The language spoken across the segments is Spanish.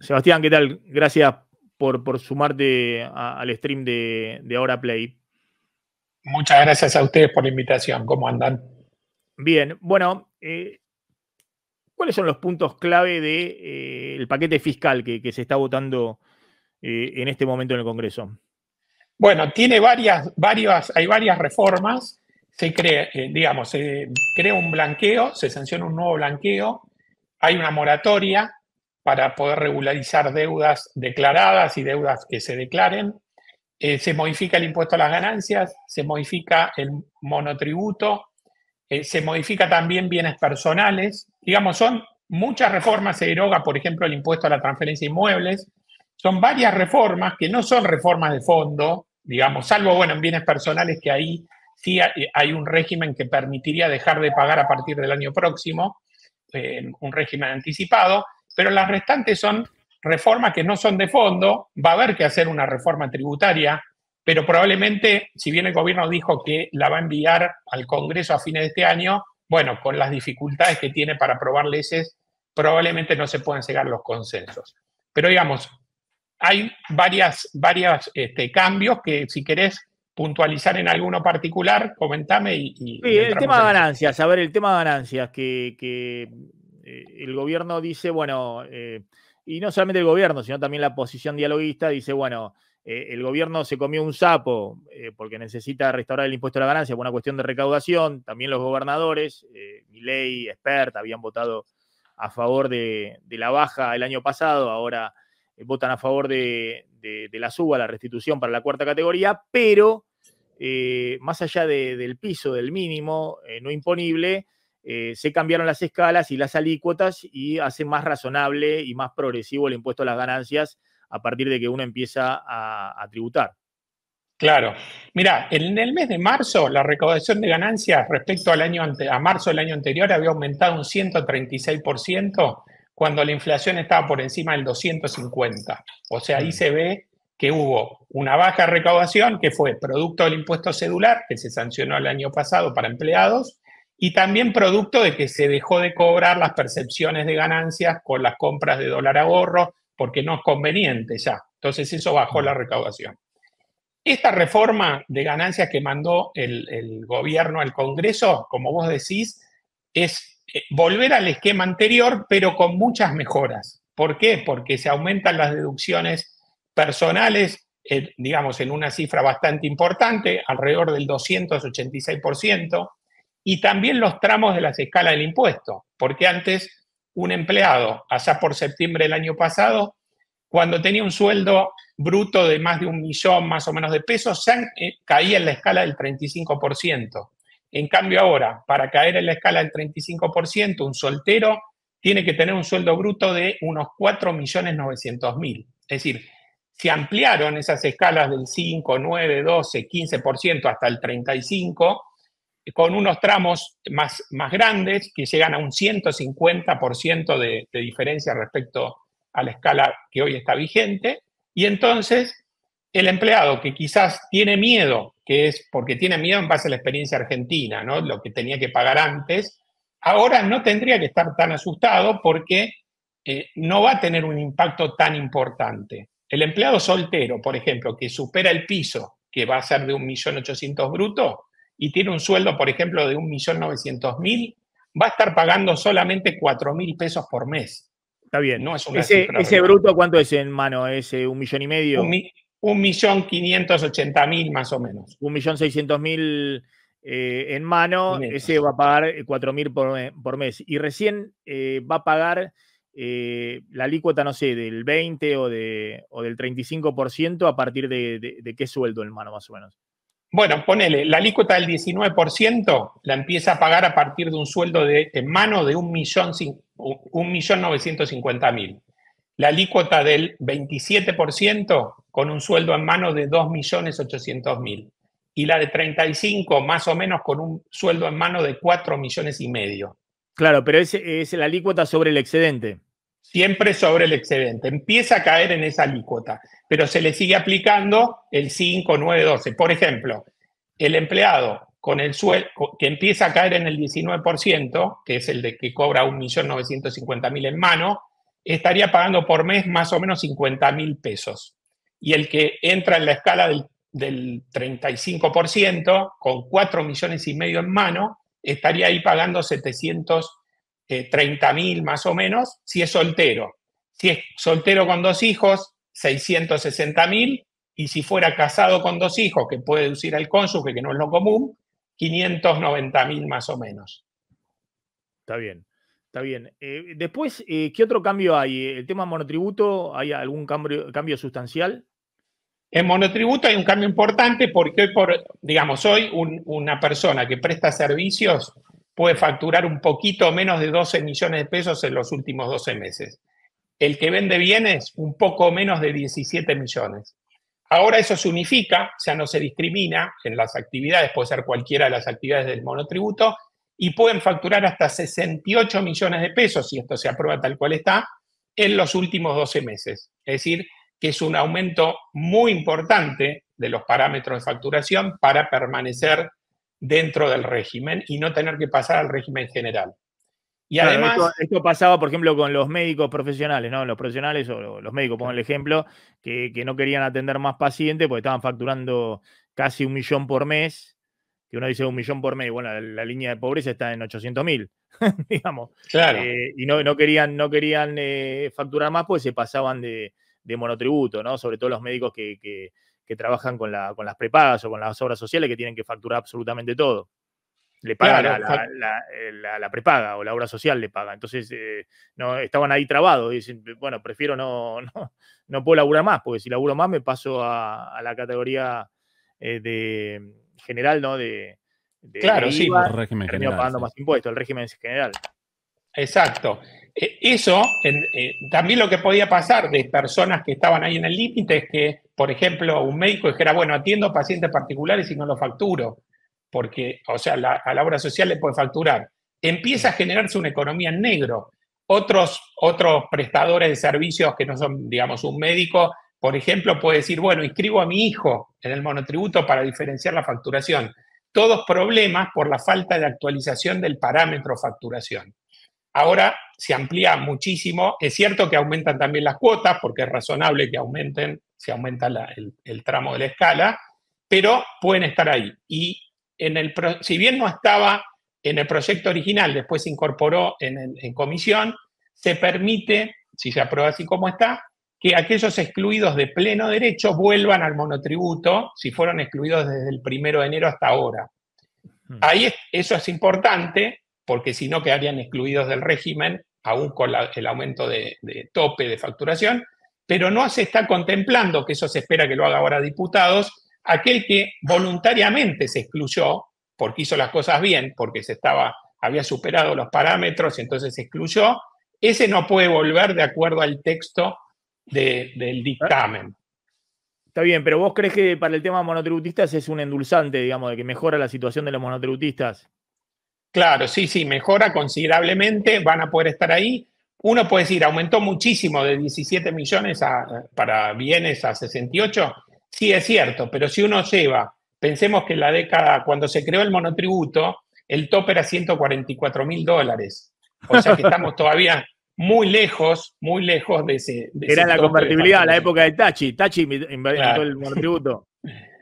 Sebastián, ¿qué tal? Gracias por sumarte al stream de Ahora Play. Muchas gracias a ustedes por la invitación. ¿Cómo andan? Bien, bueno, ¿cuáles son los puntos clave del paquete fiscal que se está votando en este momento en el Congreso? Bueno, tiene hay varias reformas. Se crea, se crea un blanqueo, se sanciona un nuevo blanqueo. Hay una moratoria para poder regularizar deudas declaradas y deudas que se declaren. Se modifica el impuesto a las ganancias, se modifica el monotributo, se modifica también bienes personales. Digamos, son muchas reformas. Se deroga, por ejemplo, el impuesto a la transferencia de inmuebles. Son varias reformas que no son reformas de fondo, digamos, salvo, bueno, en bienes personales, que ahí sí hay un régimen que permitiría dejar de pagar a partir del año próximo, un régimen anticipado, pero las restantes son reformas que no son de fondo. Va a haber que hacer una reforma tributaria, pero probablemente, si bien el gobierno dijo que la va a enviar al Congreso a fines de este año, bueno, con las dificultades que tiene para aprobar leyes, probablemente no se puedan llegar los consensos. Pero digamos, hay varios cambios que, si querés puntualizar en alguno particular, comentame y sí, el tema de ganancias, a ver, el tema de ganancias, que el gobierno dice, bueno, y no solamente el gobierno, sino también la posición dialoguista, dice, bueno, el gobierno se comió un sapo porque necesita restaurar el impuesto a la ganancia por una cuestión de recaudación. También los gobernadores, Milei, Espert, habían votado a favor de la baja el año pasado, ahora votan a favor de la suba, la restitución para la cuarta categoría, pero más allá del piso, del mínimo no imponible, se cambiaron las escalas y las alícuotas y hace más razonable y más progresivo el impuesto a las ganancias a partir de que uno empieza a tributar. Claro. Mira, en el mes de marzo la recaudación de ganancias respecto a marzo del año anterior había aumentado un 136% cuando la inflación estaba por encima del 250%. O sea, ahí se ve que hubo una baja recaudación que fue producto del impuesto cedular que se sancionó el año pasado para empleados y también producto de que se dejó de cobrar las percepciones de ganancias con las compras de dólar ahorro porque no es conveniente ya. Entonces eso bajó la recaudación. Esta reforma de ganancias que mandó el gobierno al Congreso, como vos decís, es volver al esquema anterior, pero con muchas mejoras. ¿Por qué? Porque se aumentan las deducciones personales, digamos, en una cifra bastante importante, alrededor del 286%, y también los tramos de las escalas del impuesto, porque antes un empleado, allá por septiembre del año pasado, cuando tenía un sueldo bruto de más de 1 millón más o menos de pesos, caía en la escala del 35%. En cambio ahora, para caer en la escala del 35%, un soltero tiene que tener un sueldo bruto de unos 4.900.000. Es decir, se ampliaron esas escalas del 5, 9, 12, 15% hasta el 35%, con unos tramos más grandes que llegan a un 150% de diferencia respecto a la escala que hoy está vigente. Y entonces el empleado que quizás tiene miedo, que es porque tiene miedo en base a la experiencia argentina, ¿no? Lo que tenía que pagar antes, ahora no tendría que estar tan asustado porque no va a tener un impacto tan importante. El empleado soltero, por ejemplo, que supera el piso, que va a ser de 1.800.000 bruto, y tiene un sueldo, por ejemplo, de 1.900.000, va a estar pagando solamente 4.000 pesos por mes. Está bien. No es una cifra ¿Ese bruto cuánto es en mano? ¿Es 1,5 millones? 1.580.000 más o menos. 1.600.000 en mano, ese va a pagar 4.000 por mes. Y recién va a pagar la alícuota, no sé, del 20 o del 35% a partir de qué sueldo en mano, más o menos. Bueno, ponele, la alícuota del 19% la empieza a pagar a partir de un sueldo en mano de 1.950.000. La alícuota del 27% con un sueldo en mano de 2.800.000. Y la de 35 más o menos con un sueldo en mano de 4,5 millones. Claro, pero es la alícuota sobre el excedente. Siempre sobre el excedente. Empieza a caer en esa alícuota, pero se le sigue aplicando el 5, 9, 12. Por ejemplo, el empleado con el sueldo que empieza a caer en el 19%, que es el de que cobra 1.950.000 en mano, estaría pagando por mes más o menos 50.000 pesos. Y el que entra en la escala del 35%, con 4,5 millones en mano, estaría ahí pagando 730.000 más o menos, si es soltero. Si es soltero con 2 hijos, 660.000, y si fuera casado con 2 hijos, que puede deducir al cónyuge, que no es lo común, 590.000 más o menos. Está bien, está bien. Después, ¿qué otro cambio hay? ¿El tema monotributo, hay algún cambio sustancial? En monotributo hay un cambio importante porque digamos, hoy una persona que presta servicios puede facturar un poquito menos de 12 millones de pesos en los últimos 12 meses. El que vende bienes, un poco menos de 17 millones. Ahora eso se unifica, ya no se discrimina en las actividades, puede ser cualquiera de las actividades del monotributo, y pueden facturar hasta 68 millones de pesos, si esto se aprueba tal cual está, en los últimos 12 meses. Es decir, que es un aumento muy importante de los parámetros de facturación para permanecer dentro del régimen y no tener que pasar al régimen general. Y claro, además... esto pasaba, por ejemplo, con los médicos profesionales, ¿no? Los profesionales o los médicos, pongo el ejemplo, que no querían atender más pacientes porque estaban facturando casi 1 millón por mes, que uno dice 1 millón por mes, bueno, la línea de pobreza está en 800.000, digamos. Claro. Y no querían facturar más, pues se pasaban de monotributo, ¿no? Sobre todo los médicos que trabajan con las prepagas o con las obras sociales que tienen que facturar absolutamente todo. Le paga Claro, la prepaga o la obra social le paga. Entonces, no, estaban ahí trabados. Dicen, bueno, prefiero no puedo laburar más, porque si laburo más me paso a la categoría de general, ¿no? claro, de sí. IVA, Régimen termino general, pagando sí. más impuestos, el régimen general. Exacto. Eso, también lo que podía pasar de personas que estaban ahí en el límite es que, por ejemplo, un médico dijera, bueno, atiendo pacientes particulares y no los facturo, porque, o sea, a la obra social le puede facturar. Empieza a generarse una economía en negro. Otros prestadores de servicios que no son, digamos, un médico, por ejemplo, puede decir, bueno, inscribo a mi hijo en el monotributo para diferenciar la facturación. Todos problemas por la falta de actualización del parámetro facturación. Ahora se amplía muchísimo. Es cierto que aumentan también las cuotas, porque es razonable que aumenten, se aumenta el tramo de la escala, pero pueden estar ahí. Y si bien no estaba en el proyecto original, después se incorporó en comisión, se permite, si se aprueba así como está, que aquellos excluidos de pleno derecho vuelvan al monotributo si fueron excluidos desde el 1 de enero hasta ahora. Ahí eso es importante, porque si no quedarían excluidos del régimen, aún con el aumento de tope de facturación, pero no se está contemplando, que eso se espera que lo haga ahora diputados, aquel que voluntariamente se excluyó, porque hizo las cosas bien, porque había superado los parámetros y entonces se excluyó, ese no puede volver de acuerdo al texto del dictamen. Está bien, pero ¿vos crees que para el tema monotributistas es un endulzante, digamos, de que mejora la situación de los monotributistas? Claro, sí, mejora considerablemente, van a poder estar ahí. Uno puede decir, aumentó muchísimo de 17 millones para bienes a 68. Sí, es cierto, pero si uno pensemos que en la década, cuando se creó el monotributo, el tope era $144.000. O sea que estamos todavía muy lejos de ese Era la tope convertibilidad, la época de Tachi. Tachi inventó claro. el monotributo.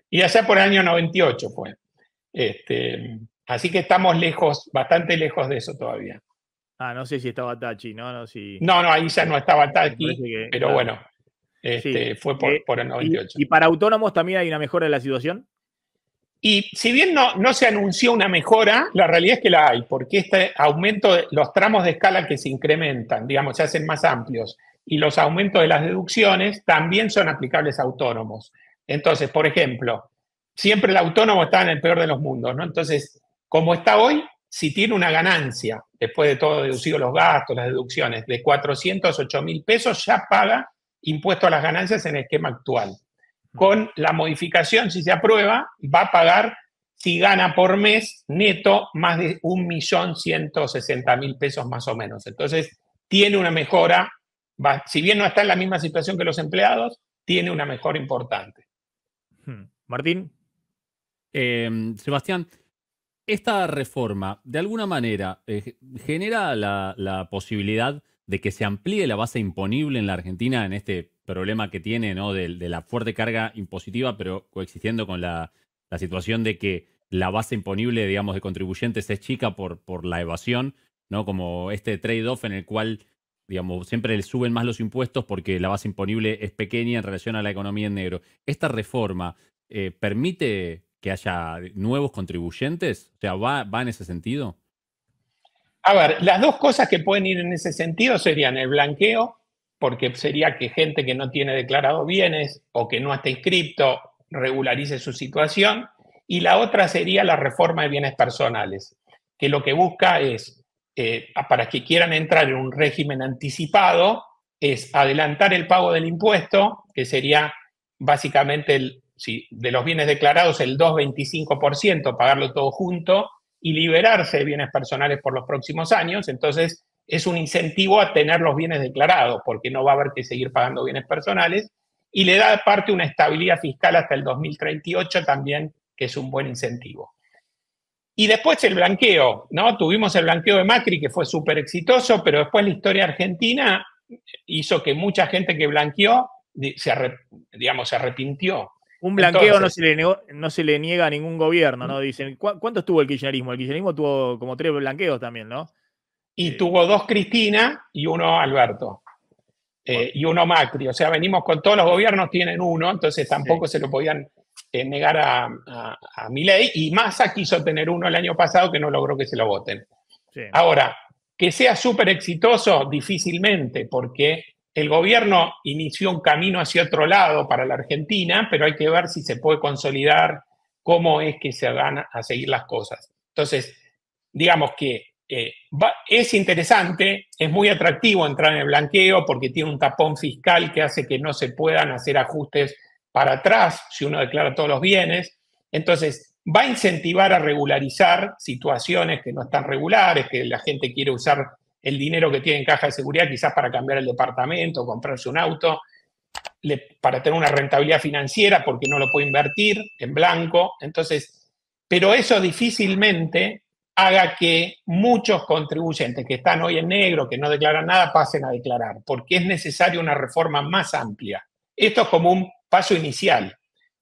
Y allá por el año 98 fue. Así que estamos lejos, bastante lejos de eso todavía. No sé si estaba Tachi, ¿no? No, ahí ya no estaba Tachi, pero claro. Bueno, sí. fue por el 98. ¿Y para autónomos también hay una mejora de la situación? Y si bien no se anunció una mejora, la realidad es que la hay, porque este aumento de los tramos de escala que se incrementan, digamos, se hacen más amplios, y los aumentos de las deducciones también son aplicables a autónomos. Entonces, por ejemplo, siempre el autónomo está en el peor de los mundos, ¿no? Entonces, como está hoy, si tiene una ganancia, después de todo deducido los gastos, las deducciones, de 408.000 pesos, ya paga impuesto a las ganancias en el esquema actual. Con la modificación, si se aprueba, va a pagar, si gana por mes neto, más de 1.160.000 pesos más o menos. Entonces, tiene una mejora, si bien no está en la misma situación que los empleados, tiene una mejora importante. Martín. Sebastián, esta reforma, de alguna manera, genera la posibilidad de que se amplíe la base imponible en la Argentina en este problema que tiene, ¿no? De la fuerte carga impositiva, pero coexistiendo con la situación de que la base imponible, digamos, de contribuyentes es chica por la evasión, ¿no? Como este trade-off en el cual, digamos, siempre le suben más los impuestos porque la base imponible es pequeña en relación a la economía en negro. ¿Esta reforma permite que haya nuevos contribuyentes? O sea, ¿va en ese sentido? A ver, las dos cosas que pueden ir en ese sentido serían el blanqueo, porque sería que gente que no tiene declarado bienes o que no está inscripto regularice su situación, y la otra sería la reforma de bienes personales, que lo que busca es, para que quieran entrar en un régimen anticipado, es adelantar el pago del impuesto, que sería básicamente de los bienes declarados el 2,25%, pagarlo todo junto, y liberarse de bienes personales por los próximos años. Entonces, es un incentivo a tener los bienes declarados, porque no va a haber que seguir pagando bienes personales, y le da aparte una estabilidad fiscal hasta el 2038 también, que es un buen incentivo. Y después el blanqueo, ¿no? Tuvimos el blanqueo de Macri, que fue súper exitoso, pero después la historia argentina hizo que mucha gente que blanqueó, se arrepintió. Un blanqueo no se le niega a ningún gobierno, ¿no? Dicen, ¿cuánto estuvo el kirchnerismo? El kirchnerismo tuvo como 3 blanqueos también, ¿no? Y tuvo 2 Cristina y 1 Alberto. Y 1 Macri. O sea, venimos con todos los gobiernos, tienen 1, entonces tampoco se lo podían negar a Milei. Y Massa quiso tener 1 el año pasado que no logró que se lo voten. Sí. Ahora, que sea súper exitoso, difícilmente, porque el gobierno inició un camino hacia otro lado para la Argentina, pero hay que ver si se puede consolidar, cómo es que se van a seguir las cosas. Entonces, digamos que es interesante, es muy atractivo entrar en el blanqueo porque tiene un tapón fiscal que hace que no se puedan hacer ajustes para atrás si uno declara todos los bienes. Entonces, va a incentivar a regularizar situaciones que no están regulares, que la gente quiere usar el dinero que tiene en caja de seguridad quizás para cambiar el departamento, comprarse un auto, para tener una rentabilidad financiera porque no lo puede invertir en blanco. Entonces, pero eso difícilmente haga que muchos contribuyentes que están hoy en negro, que no declaran nada, pasen a declarar, porque es necesaria una reforma más amplia. Esto es como un paso inicial,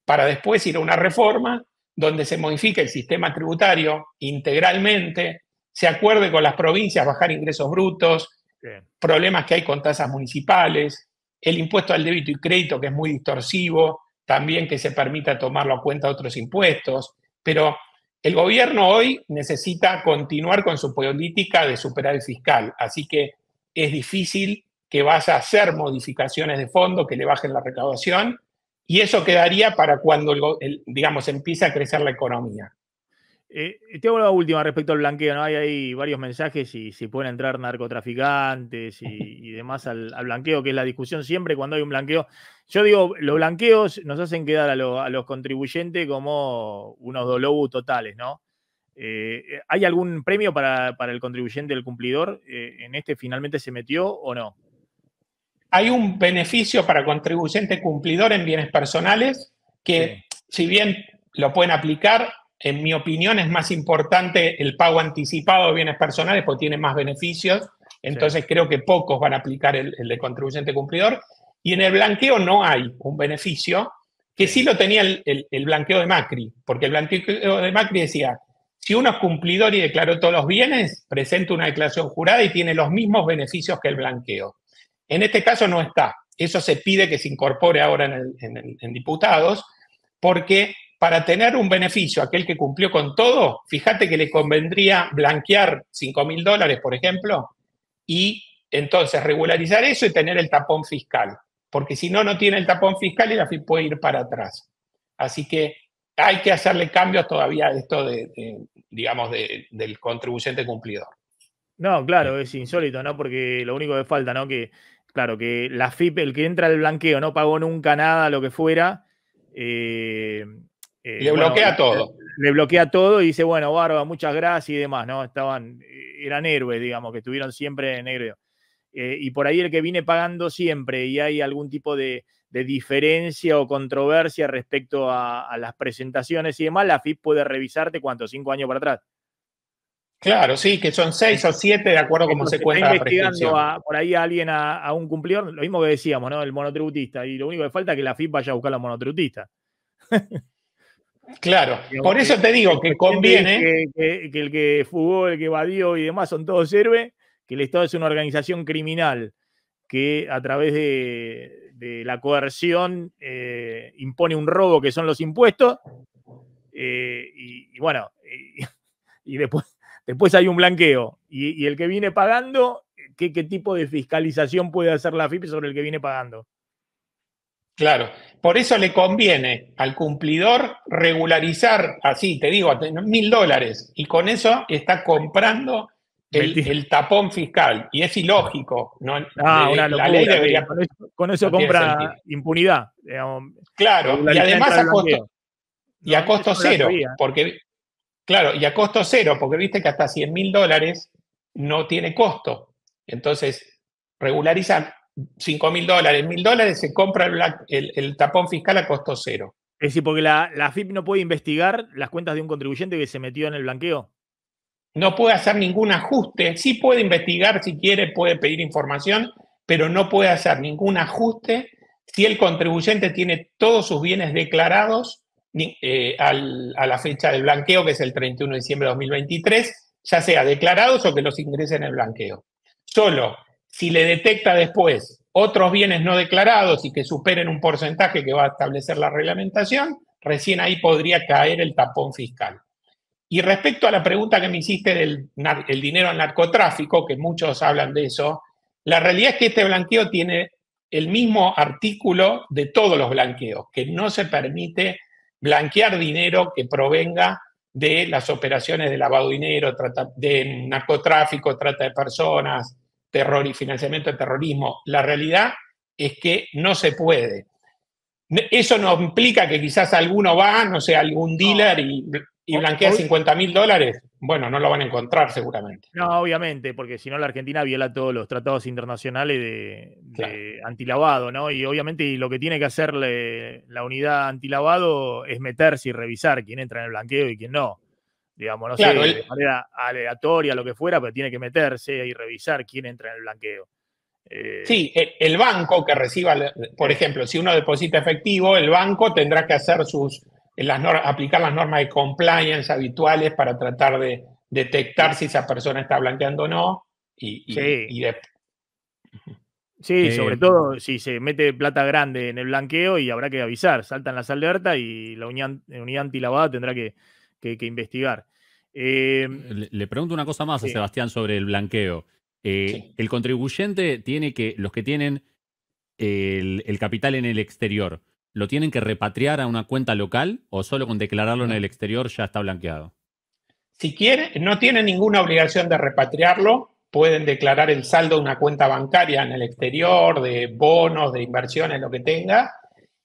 para después ir a una reforma donde se modifique el sistema tributario integralmente, se acuerde con las provincias bajar ingresos brutos, problemas que hay con tasas municipales, el impuesto al débito y crédito que es muy distorsivo, también que se permita tomarlo a cuenta de otros impuestos, pero el gobierno hoy necesita continuar con su política de superávit fiscal, así que es difícil que vaya a hacer modificaciones de fondo que le bajen la recaudación, y eso quedaría para cuando, digamos, empiece a crecer la economía. Te hago la última respecto al blanqueo, ¿no? Hay ahí varios mensajes y si pueden entrar narcotraficantes y demás al blanqueo, que es la discusión siempre cuando hay un blanqueo. Yo digo, los blanqueos nos hacen quedar a los contribuyentes como unos dolobus totales, ¿no? ¿Hay algún premio para el contribuyente del cumplidor? ¿En este finalmente se metió o no? Hay un beneficio para contribuyente cumplidor en bienes personales que, si bien lo pueden aplicar, en mi opinión es más importante el pago anticipado de bienes personales porque tiene más beneficios. Entonces creo que pocos van a aplicar el de contribuyente cumplidor. Y en el blanqueo no hay un beneficio, que sí lo tenía el blanqueo de Macri, porque el blanqueo de Macri decía, si uno es cumplidor y declaró todos los bienes, presenta una declaración jurada y tiene los mismos beneficios que el blanqueo. En este caso no está. Eso se pide que se incorpore ahora en diputados, porque para tener un beneficio, aquel que cumplió con todo, fíjate que le convendría blanquear $5.000, por ejemplo, y entonces regularizar eso y tener el tapón fiscal. Porque si no, no tiene el tapón fiscal y la FIP puede ir para atrás. Así que hay que hacerle cambios todavía a esto digamos, del contribuyente cumplidor. No, claro, es insólito, ¿no? Porque lo único que falta, ¿no? Que, claro, que la FIP, el que entra al blanqueo, no pagó nunca nada, lo que fuera. Le bloquea todo. Le bloquea todo y dice, bueno, Barba, muchas gracias y demás, ¿no? Eran héroes, digamos, que estuvieron siempre en negro. Y por ahí el que viene pagando siempre y hay algún tipo de diferencia o controversia respecto a las presentaciones y demás, la FIP puede revisarte, ¿cuánto? 5 años para atrás. Claro, sí, que son 6 o 7 de acuerdo a cómo se cuenta la prescripción. Por ahí a alguien a un cumplidor, lo mismo que decíamos, ¿no? El monotributista. Y lo único que falta es que la FIP vaya a buscar a los monotributistas. Claro, por eso te digo que conviene. Que el que fugó, el que evadió y demás son todos héroes, que el Estado es una organización criminal que a través de la coerción impone un robo que son los impuestos. Y bueno, y después hay un blanqueo. Y el que viene pagando, ¿qué tipo de fiscalización puede hacer la FIP sobre el que viene pagando? Claro, por eso le conviene al cumplidor regularizar, así te digo, $1.000, y con eso está comprando el tapón fiscal. Y es ilógico. ¿No? Una locura, la ley debería. Con eso compra impunidad. Digamos, claro, y además a costo cero. Porque, claro, y a costo cero, porque viste que hasta $100.000 no tiene costo. Entonces, regularizan $5.000, $1.000, se compra el tapón fiscal a costo cero. Es decir, porque la FIP no puede investigar las cuentas de un contribuyente que se metió en el blanqueo. No puede hacer ningún ajuste. Sí puede investigar si quiere, puede pedir información, pero no puede hacer ningún ajuste si el contribuyente tiene todos sus bienes declarados a la fecha del blanqueo, que es el 31 de diciembre de 2023, ya sea declarados o que los ingrese en el blanqueo. Solo si le detecta después otros bienes no declarados y que superen un porcentaje que va a establecer la reglamentación, recién ahí podría caer el tapón fiscal. Y respecto a la pregunta que me hiciste del dinero al narcotráfico, que muchos hablan de eso, la realidad es que este blanqueo tiene el mismo artículo de todos los blanqueos, que no se permite blanquear dinero que provenga de las operaciones de lavado de dinero, de narcotráfico, trata de personas, terror y financiamiento de terrorismo. La realidad es que no se puede. Eso no implica que quizás alguno va, no sé, algún dealer y blanquea $50.000. Bueno, no lo van a encontrar seguramente. No, obviamente, porque si no la Argentina viola todos los tratados internacionales de antilavado, ¿no? Y obviamente lo que tiene que hacer la unidad antilavado es meterse y revisar quién entra en el blanqueo y quién no. Digamos, no sé, de manera aleatoria, lo que fuera, pero tiene que meterse y revisar quién entra en el blanqueo. Sí, el banco que reciba, por ejemplo, si uno deposita efectivo, el banco tendrá que hacer aplicar las normas de compliance habituales para tratar de detectar si esa persona está blanqueando o no. Sí, sobre todo si se mete plata grande en el blanqueo y habrá que avisar, saltan las alertas y la unidad antilavada tendrá que investigar. Le pregunto una cosa más a Sebastián sobre el blanqueo. El contribuyente tiene los que tienen el capital en el exterior, ¿lo tienen que repatriar a una cuenta local o solo con declararlo en el exterior ya está blanqueado? Si quiere, no tiene ninguna obligación de repatriarlo, pueden declarar el saldo de una cuenta bancaria en el exterior, de bonos, de inversiones, lo que tenga,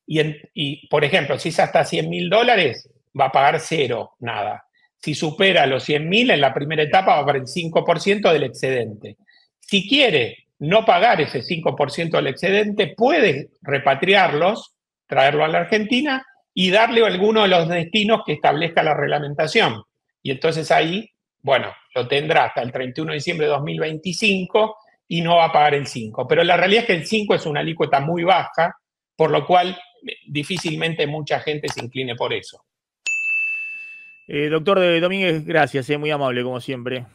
y por ejemplo, si es hasta $100.000, va a pagar cero, nada. Si supera los 100.000, en la primera etapa va a pagar el 5% del excedente. Si quiere no pagar ese 5% del excedente, puede repatriarlos, traerlo a la Argentina y darle alguno de los destinos que establezca la reglamentación. Y entonces ahí, bueno, lo tendrá hasta el 31 de diciembre de 2025 y no va a pagar el 5%. Pero la realidad es que el 5% es una alícuota muy baja, por lo cual difícilmente mucha gente se incline por eso. Doctor Domínguez, gracias, muy amable como siempre.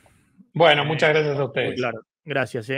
Bueno, muchas gracias a ustedes. Muy claro, gracias.